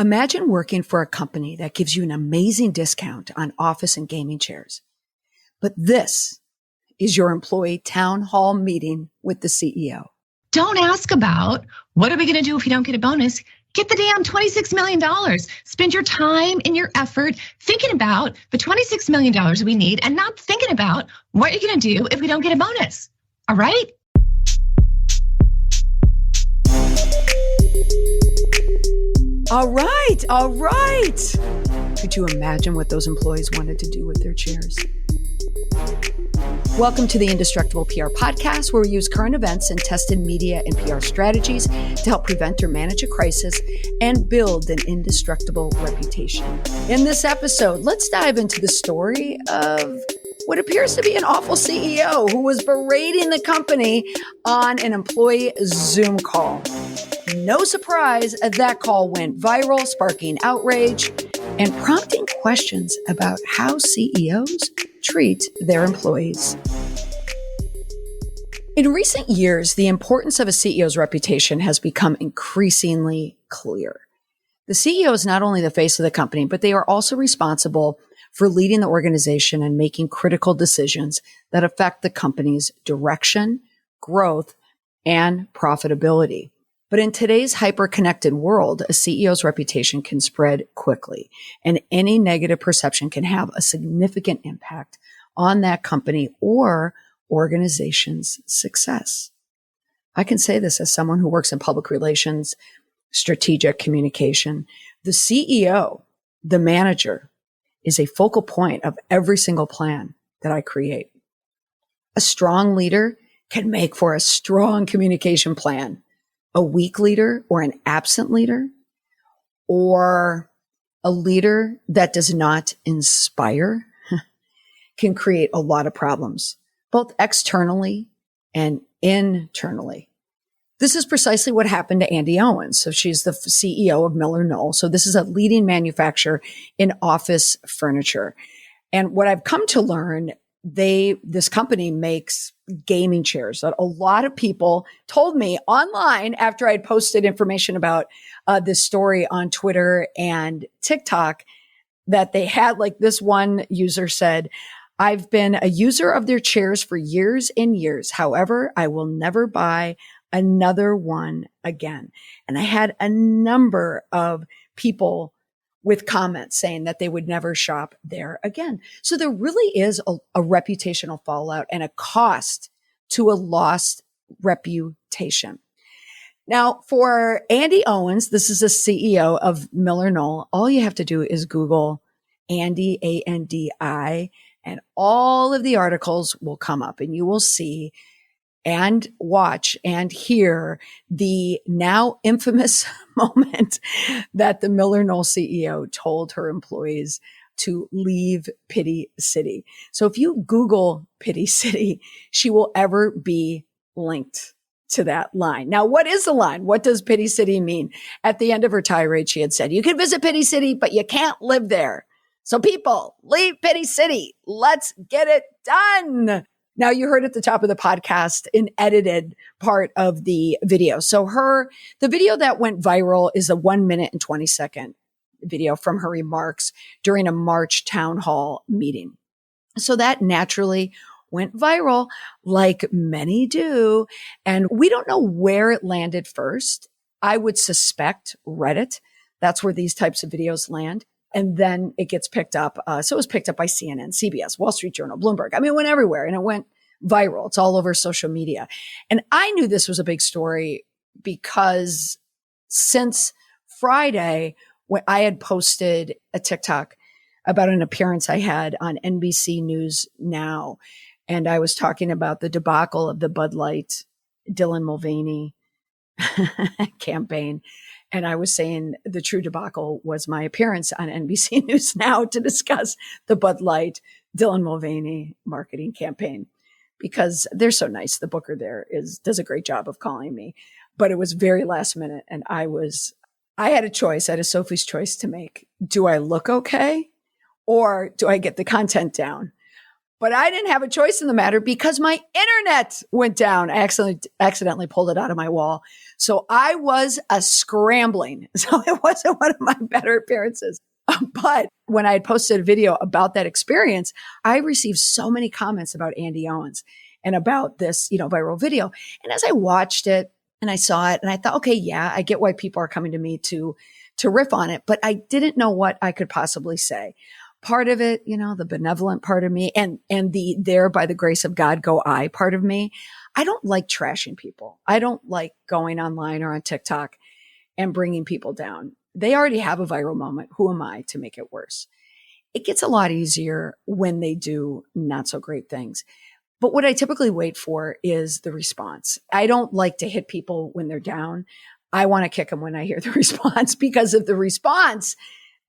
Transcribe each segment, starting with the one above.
Imagine working for a company that gives you an amazing discount on office and gaming chairs. But this is your employee town hall meeting with the CEO. Don't ask about what are we going to do if we don't get a bonus. Get the damn $26 million. Spend your time and your effort thinking about the $26 million we need and not thinking about what you're going to do if we don't get a bonus. All right? All right. Could you imagine what those employees wanted to do with their chairs? Welcome to the Indestructible PR podcast, where we use current events and tested media and PR strategies to help prevent or manage a crisis and build an indestructible reputation. In this episode, let's dive into the story of what appears to be an awful CEO who was berating the company on an employee Zoom call. No surprise, that call went viral, sparking outrage and prompting questions about how CEOs treat their employees. In recent years, the importance of a CEO's reputation has become increasingly clear. The CEO is not only the face of the company, but they are also responsible for leading the organization and making critical decisions that affect the company's direction, growth, and profitability. But in today's hyper-connected world, a CEO's reputation can spread quickly, and any negative perception can have a significant impact on that company or organization's success. I can say this as someone who works in public relations, strategic communication. The CEO, the manager, is a focal point of every single plan that I create. A strong leader can make for a strong communication plan. A weak leader or an absent leader or a leader that does not inspire can create a lot of problems, both externally and internally. This is precisely what happened to Andi Owens. So she's the CEO of MillerKnoll. So this is a leading manufacturer in office furniture. And what I've come to learn, this company makes gaming chairs that a lot of people told me online after I'd posted information about this story on Twitter and TikTok that they had, like this one user said, "I've been a user of their chairs for years and years. However, I will never buy another one again." And I had a number of people with comments saying that they would never shop there again. So there really is a reputational fallout and a cost to a lost reputation. Now, for Andi Owens, this is a CEO of MillerKnoll. All you have to do is Google Andi, A-N-D-I, and all of the articles will come up and you will see and watch and hear the now infamous moment that the MillerKnoll CEO told her employees to leave Pity City. So if you Google Pity City, she will ever be linked to that line. Now, what is the line? What does Pity City mean? At the end of her tirade, she had said, "You can visit Pity City, but you can't live there. So people, leave Pity City. Let's get it done." Now, you heard at the top of the podcast an edited part of the video. So the video that went viral is a 1 minute and 20-second video from her remarks during a March town hall meeting. So that naturally went viral, like many do. And we don't know where it landed first. I would suspect Reddit. That's where these types of videos land. And then it gets picked up. So it was picked up by CNN, CBS, Wall Street Journal, Bloomberg. I mean, it went everywhere and it went viral. It's all over social media. And I knew this was a big story because since Friday, when I had posted a TikTok about an appearance I had on NBC News Now. And I was talking about the debacle of the Bud Light, Dylan Mulvaney campaign. And I was saying the true debacle was my appearance on NBC News Now to discuss the Bud Light, Dylan Mulvaney marketing campaign, because they're so nice. The booker there does a great job of calling me, but it was very last minute. And I had a choice. I had a Sophie's choice to make. Do I look okay or do I get the content down? But I didn't have a choice in the matter because my internet went down. I accidentally pulled it out of my wall. So I was a scrambling. So it wasn't one of my better appearances. But when I had posted a video about that experience, I received so many comments about Andy Owens and about this, viral video. And as I watched it and I saw it and I thought, okay, yeah, I get why people are coming to me to riff on it, but I didn't know what I could possibly say. Part of it, the benevolent part of me and the there by the grace of God go I part of me. I don't like trashing people. I don't like going online or on TikTok and bringing people down. They already have a viral moment. Who am I to make it worse? It gets a lot easier when they do not so great things. But what I typically wait for is the response. I don't like to hit people when they're down. I want to kick them when I hear the response, because if the response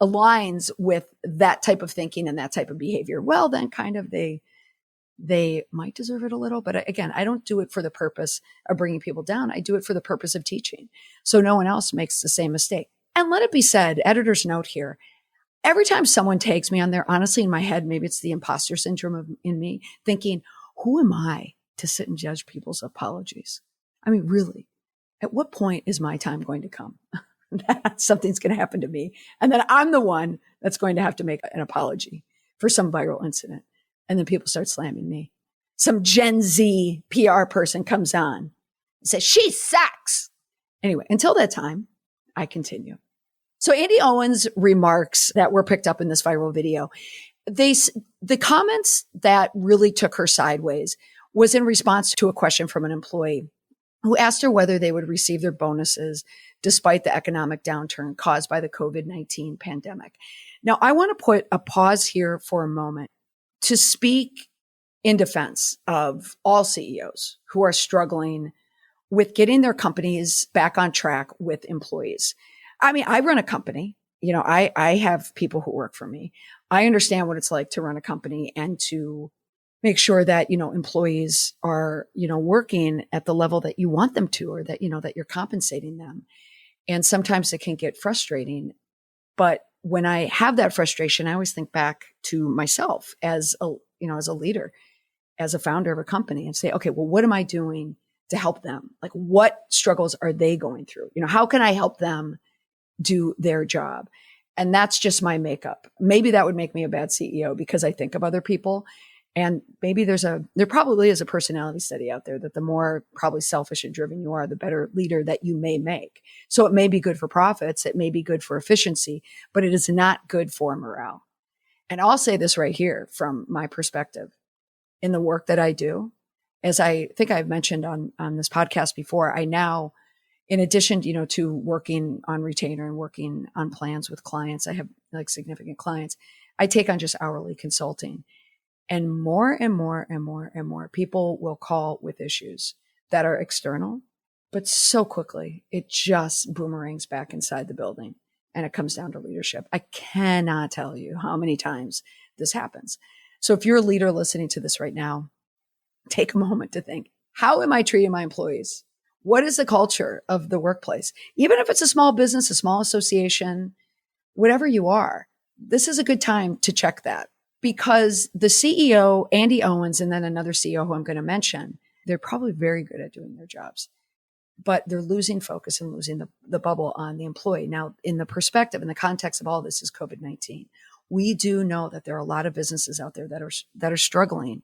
aligns with that type of thinking and that type of behavior, well, then kind of they might deserve it a little. But again, I don't do it for the purpose of bringing people down. I do it for the purpose of teaching, so no one else makes the same mistake. And let it be said, editor's note here, every time someone takes me on there, honestly, in my head, maybe it's the imposter syndrome in me thinking, who am I to sit and judge people's apologies? I mean, really, at what point is my time going to come? That something's going to happen to me. And then I'm the one that's going to have to make an apology for some viral incident. And then people start slamming me. Some Gen Z PR person comes on and says, she sucks. Anyway, until that time, I continue. So Andy Owens' remarks that were picked up in this viral video, the comments that really took her sideways was in response to a question from an employee who asked her whether they would receive their bonuses despite the economic downturn caused by the COVID-19 pandemic. Now, I want to put a pause here for a moment to speak in defense of all CEOs who are struggling with getting their companies back on track with employees. I mean, I run a company. I have people who work for me. I understand what it's like to run a company and to make sure that, employees are, working at the level that you want them to, or that, that you're compensating them. And sometimes it can get frustrating. But when I have that frustration, I always think back to myself as a leader, as a founder of a company, and say, okay, well, what am I doing to help them? Like, what struggles are they going through? How can I help them do their job? And that's just my makeup. Maybe that would make me a bad CEO because I think of other people. And maybe there probably is a personality study out there that the more probably selfish and driven you are, the better leader that you may make. So it may be good for profits. It may be good for efficiency, but it is not good for morale. And I'll say this right here from my perspective in the work that I do, as I think I've mentioned on this podcast before, I now, in addition, to working on retainer and working on plans with clients, I have significant clients. I take on just hourly consulting. And more and more and more and more people will call with issues that are external, but so quickly it just boomerangs back inside the building and it comes down to leadership. I cannot tell you how many times this happens. So if you're a leader listening to this right now, take a moment to think, how am I treating my employees? What is the culture of the workplace? Even if it's a small business, a small association, whatever you are, this is a good time to check that. Because the CEO, Andy Owens, and then another CEO who I'm going to mention, they're probably very good at doing their jobs, but they're losing focus and losing the bubble on the employee. Now, in the perspective, in the context of all this is COVID-19, we do know that there are a lot of businesses out there that are struggling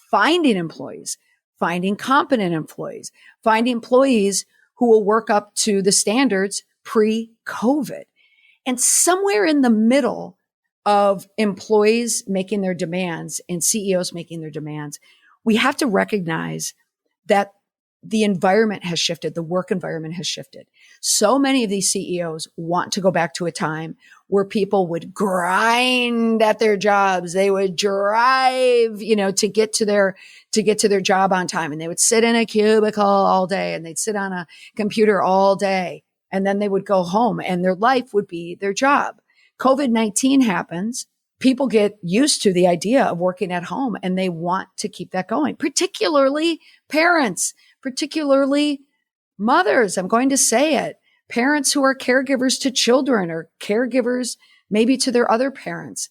finding employees, finding competent employees, finding employees who will work up to the standards pre-COVID. And somewhere in the middle of employees making their demands and CEOs making their demands, we have to recognize that the environment has shifted. The work environment has shifted. So many of these CEOs want to go back to a time where people would grind at their jobs. They would drive, to get to their job on time. And they would sit in a cubicle all day and they'd sit on a computer all day. And then they would go home and their life would be their job. COVID-19 happens. People get used to the idea of working at home and they want to keep that going, particularly parents, particularly mothers. I'm going to say it. Parents who are caregivers to children or caregivers maybe to their other parents.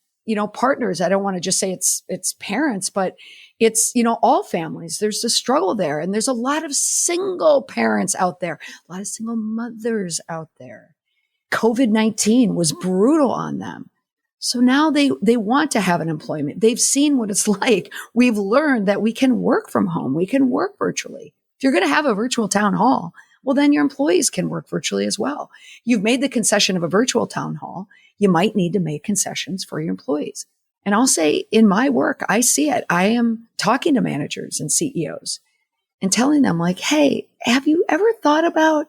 partners. I don't want to just say it's parents, but it's, all families. There's a struggle there. And there's a lot of single parents out there, a lot of single mothers out there. COVID-19 was brutal on them. So now they want to have an employment. They've seen what it's like. We've learned that we can work from home. We can work virtually. If you're going to have a virtual town hall, well, then your employees can work virtually as well. You've made the concession of a virtual town hall. You might need to make concessions for your employees. And I'll say in my work, I see it. I am talking to managers and CEOs and telling them like, hey, have you ever thought about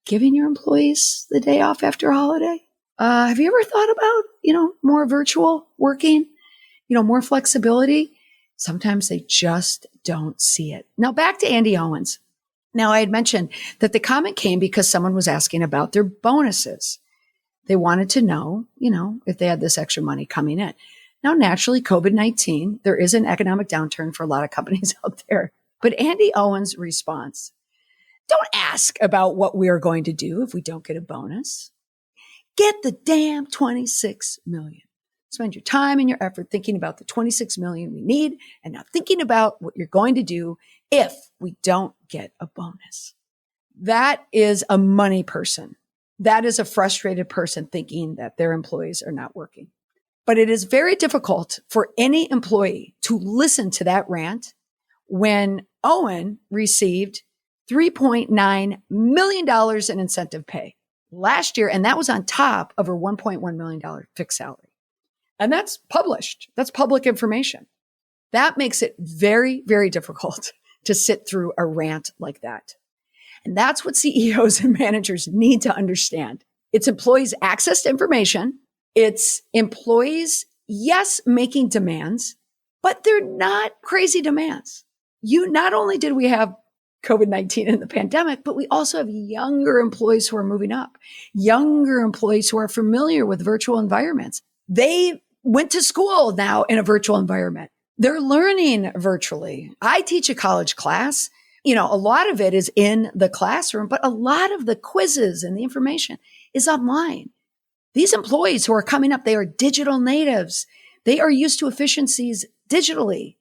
giving your employees the day off after a holiday? Have you ever thought about, more virtual working, more flexibility? Sometimes they just don't see it. Now back to Andy Owens. Now I had mentioned that the comment came because someone was asking about their bonuses. They wanted to know, if they had this extra money coming in. Now, naturally, COVID-19, there is an economic downturn for a lot of companies out there. But Andy Owens' response, don't ask about what we are going to do if we don't get a bonus. Get the damn 26 million. Spend your time and your effort thinking about the 26 million we need and not thinking about what you're going to do if we don't get a bonus. That is a money person. That is a frustrated person thinking that their employees are not working. But it is very difficult for any employee to listen to that rant when Owen received $3.9 million in incentive pay last year. And that was on top of her $1.1 million fixed salary. And that's published. That's public information. That makes it very, very difficult to sit through a rant like that. And that's what CEOs and managers need to understand. It's employees' access to information. It's employees, yes, making demands, but they're not crazy demands. Not only did we have COVID-19 and the pandemic, but we also have younger employees who are moving up, younger employees who are familiar with virtual environments. They went to school now in a virtual environment. They're learning virtually. I teach a college class. A lot of it is in the classroom, but a lot of the quizzes and the information is online. These employees who are coming up, they are digital natives. They are used to efficiencies digitally.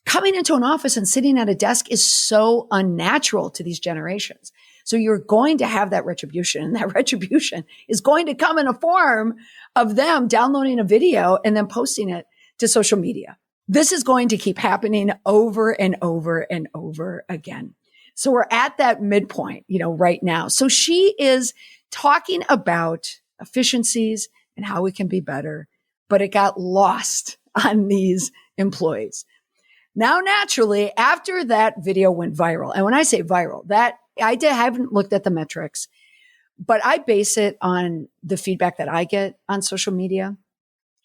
Coming into an office and sitting at a desk is so unnatural to these generations. So you're going to have that retribution, and that retribution is going to come in a form of them downloading a video and then posting it to social media. This is going to keep happening over and over and over again. So we're at that midpoint, right now. So she is talking about efficiencies and how we can be better, but it got lost on these employees. Now, naturally, after that video went viral, and when I say viral, that I haven't looked at the metrics, but I base it on the feedback that I get on social media.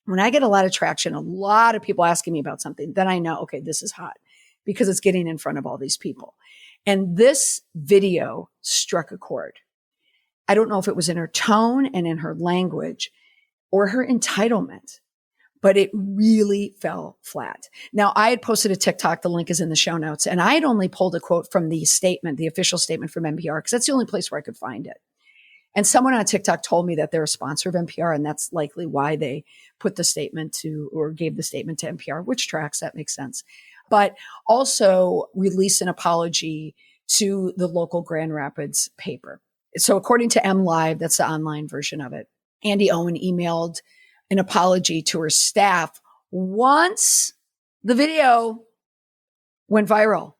When I get a lot of traction, a lot of people asking me about something, then I know, okay, this is hot because it's getting in front of all these people. And this video struck a chord. I don't know if it was in her tone and in her language or her entitlement, but it really fell flat. Now, I had posted a TikTok, the link is in the show notes, and I had only pulled a quote from the statement, the official statement from NPR, because that's the only place where I could find it. And someone on TikTok told me that they're a sponsor of NPR, and that's likely why they put the statement or gave the statement to NPR, which tracks, that makes sense. But also released an apology to the local Grand Rapids paper. So according to MLive, that's the online version of it, Andy Owen emailed an apology to her staff once the video went viral,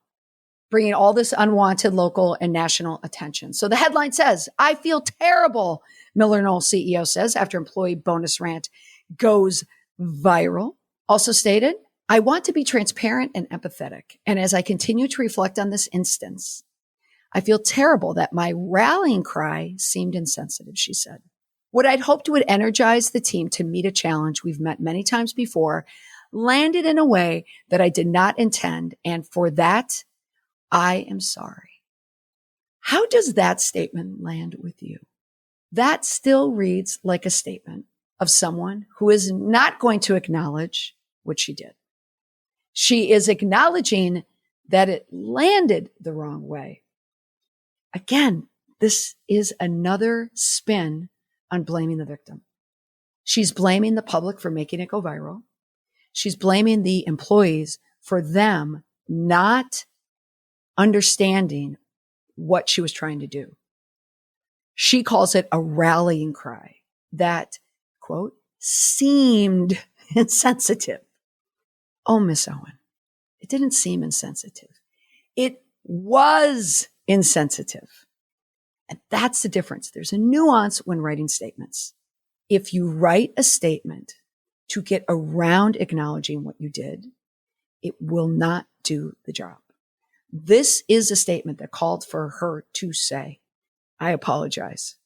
bringing all this unwanted local and national attention. So the headline says, I feel terrible, MillerKnoll CEO says after employee bonus rant goes viral. Also stated, I want to be transparent and empathetic. And as I continue to reflect on this instance, I feel terrible that my rallying cry seemed insensitive, she said. What I'd hoped would energize the team to meet a challenge we've met many times before landed in a way that I did not intend. And for that, I am sorry. How does that statement land with you? That still reads like a statement of someone who is not going to acknowledge what she did. She is acknowledging that it landed the wrong way. Again, this is another spin on blaming the victim. She's blaming the public for making it go viral. She's blaming the employees for them not understanding what she was trying to do. She calls it a rallying cry that, quote, seemed insensitive. Oh, Miss Owen, it didn't seem insensitive. It was insensitive. And that's the difference. There's a nuance when writing statements. If you write a statement to get around acknowledging what you did, it will not do the job. This is a statement that called for her to say, I apologize.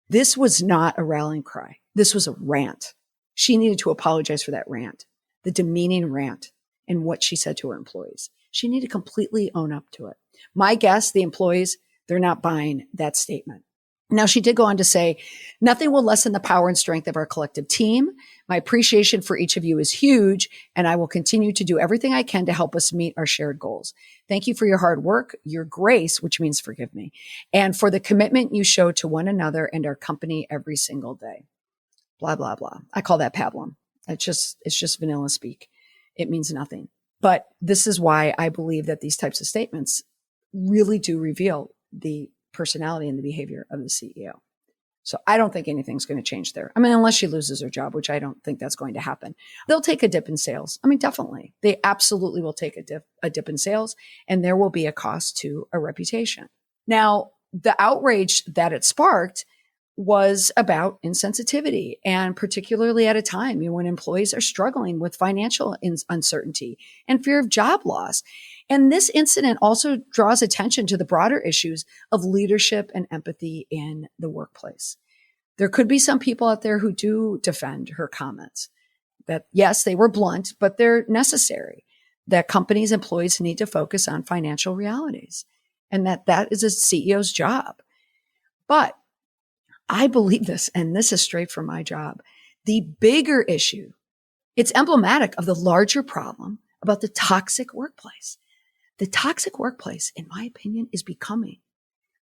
This was not a rallying cry. This was a rant. She needed to apologize for that rant, the demeaning rant, and what she said to her employees. She needed to completely own up to it. My guess, the employees, they're not buying that statement. Now, she did go on to say, nothing will lessen the power and strength of our collective team. My appreciation for each of you is huge, and I will continue to do everything I can to help us meet our shared goals. Thank you for your hard work, your grace, which means forgive me, and for the commitment you show to one another and our company every single day. Blah, blah, blah. I call that pablum. It's just vanilla speak. It means nothing. But this is why I believe that these types of statements really do reveal the personality and the behavior of the CEO. So I don't think anything's going to change there. I mean, unless she loses her job, which I don't think that's going to happen. They'll take a dip in sales. I mean, definitely. They absolutely will take a dip in sales, and there will be a cost to a reputation. Now, the outrage that it sparked was about insensitivity, and particularly at a time when employees are struggling with financial uncertainty and fear of job loss. And this incident also draws attention to the broader issues of leadership and empathy in the workplace. There could be some people out there who do defend her comments that, yes, they were blunt, but they're necessary, that companies' employees need to focus on financial realities, and that is a CEO's job. But I believe this, and this is straight from my job. The bigger issue, it's emblematic of the larger problem about the toxic workplace. The toxic workplace, in my opinion, is becoming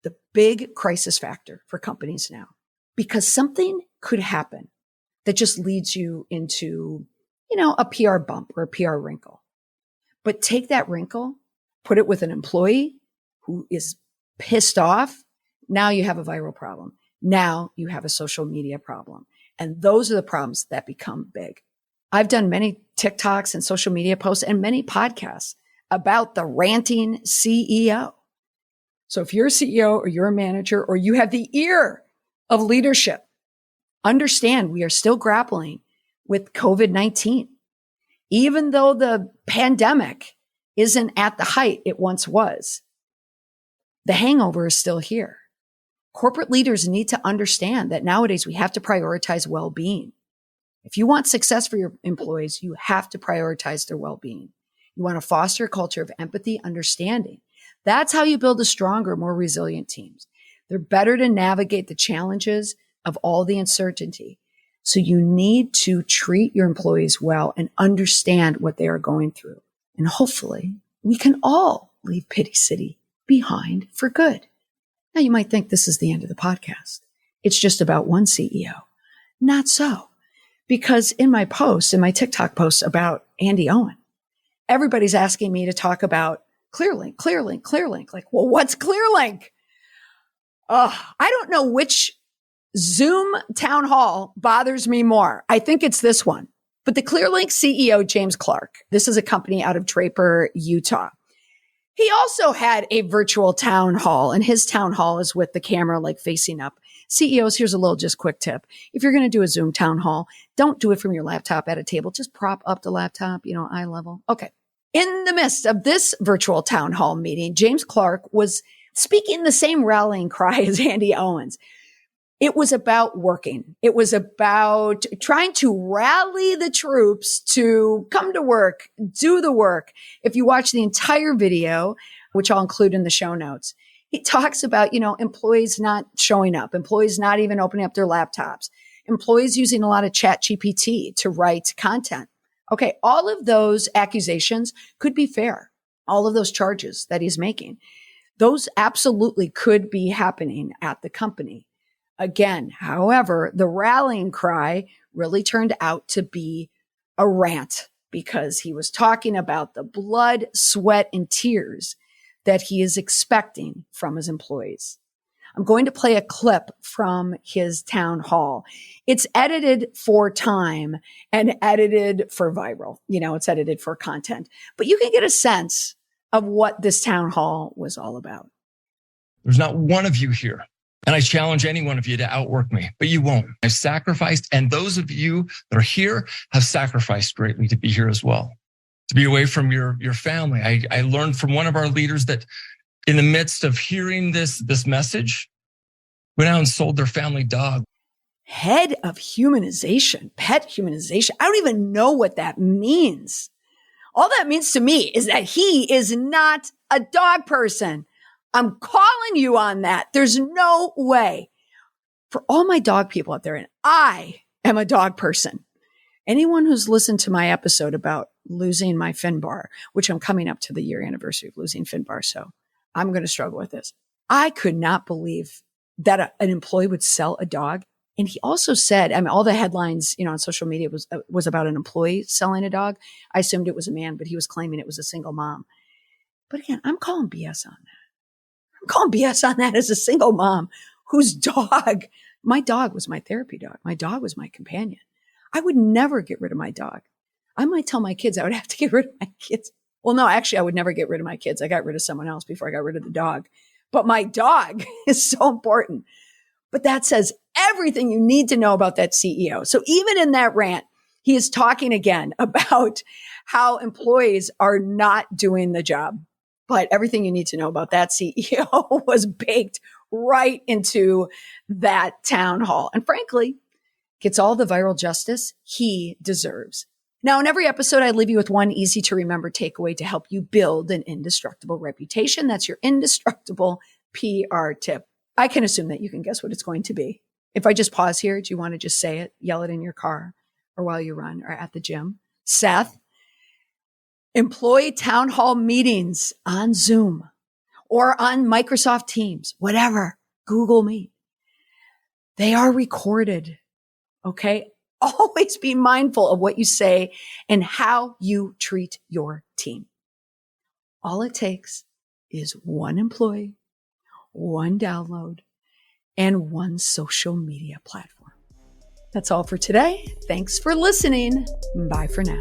the big crisis factor for companies now, because something could happen that just leads you into, a PR bump or a PR wrinkle. But take that wrinkle, put it with an employee who is pissed off. Now you have a viral problem. Now you have a social media problem. And those are the problems that become big. I've done many TikToks and social media posts and many podcasts about the ranting CEO. So if you're a CEO or you're a manager or you have the ear of leadership, understand we are still grappling with COVID-19. Even though the pandemic isn't at the height it once was, the hangover is still here. Corporate leaders need to understand that nowadays we have to prioritize well-being. If you want success for your employees, you have to prioritize their well-being. You want to foster a culture of empathy, understanding. That's how you build a stronger, more resilient teams. They're better to navigate the challenges of all the uncertainty. So you need to treat your employees well and understand what they are going through. And hopefully we can all leave Pity City behind for good. Now, you might think this is the end of the podcast. It's just about one CEO. Not so. Because in my TikTok posts about Andy Owen, everybody's asking me to talk about Clearlink. Like, well, what's Clearlink? I don't know which Zoom town hall bothers me more. I think it's this one. But the Clearlink CEO, James Clark, this is a company out of Draper, Utah. He also had a virtual town hall, and his town hall is with the camera like facing up. CEOs, here's a little just quick tip. If you're going to do a Zoom town hall, don't do it from your laptop at a table. Just prop up the laptop, eye level. Okay. In the midst of this virtual town hall meeting, James Clark was speaking the same rallying cry as Andy Owens. It was about working. It was about trying to rally the troops to come to work, do the work. If you watch the entire video, which I'll include in the show notes, he talks about, employees not showing up, employees not even opening up their laptops, employees using a lot of ChatGPT to write content. Okay, all of those accusations could be fair. All of those charges that he's making, those absolutely could be happening at the company. Again, however, the rallying cry really turned out to be a rant because he was talking about the blood, sweat, and tears that he is expecting from his employees. I'm going to play a clip from his town hall. It's edited for time and edited for viral. It's edited for content, but you can get a sense of what this town hall was all about. There's not one of you here, and I challenge any one of you to outwork me, but you won't. I've sacrificed, and those of you that are here have sacrificed greatly to be here as well, to be away from your family. I learned from one of our leaders that in the midst of hearing this message, went out and sold their family dog. Head of humanization, pet humanization. I don't even know what that means. All that means to me is that he is not a dog person. I'm calling you on that. There's no way. For all my dog people out there, and I am a dog person. Anyone who's listened to my episode about losing my Finbar, which I'm coming up to the year anniversary of losing Finbar, so I'm going to struggle with this. I could not believe that an employee would sell a dog. And he also said, all the headlines, on social media was about an employee selling a dog. I assumed it was a man, but he was claiming it was a single mom. But again, I'm calling BS on that. I'm calling BS on that as a single mom whose dog, my dog was my therapy dog. My dog was my companion. I would never get rid of my dog. I might tell my kids I would have to get rid of my kids. Well, no, actually, I would never get rid of my kids. I got rid of someone else before I got rid of the dog. But my dog is so important. But that says everything you need to know about that CEO. So even in that rant, he is talking again about how employees are not doing the job. But everything you need to know about that CEO was baked right into that town hall. And frankly, gets all the viral justice he deserves. Now, in every episode, I leave you with one easy to remember takeaway to help you build an indestructible reputation. That's your indestructible PR tip. I can assume that you can guess what it's going to be. If I just pause here, do you want to just say it, yell it in your car or while you run or at the gym? Seth, employee town hall meetings on Zoom or on Microsoft Teams, whatever, Google Meet. They are recorded. Okay. Always be mindful of what you say and how you treat your team. All it takes is one employee, one download, and one social media platform. That's all for today. Thanks for listening. Bye for now.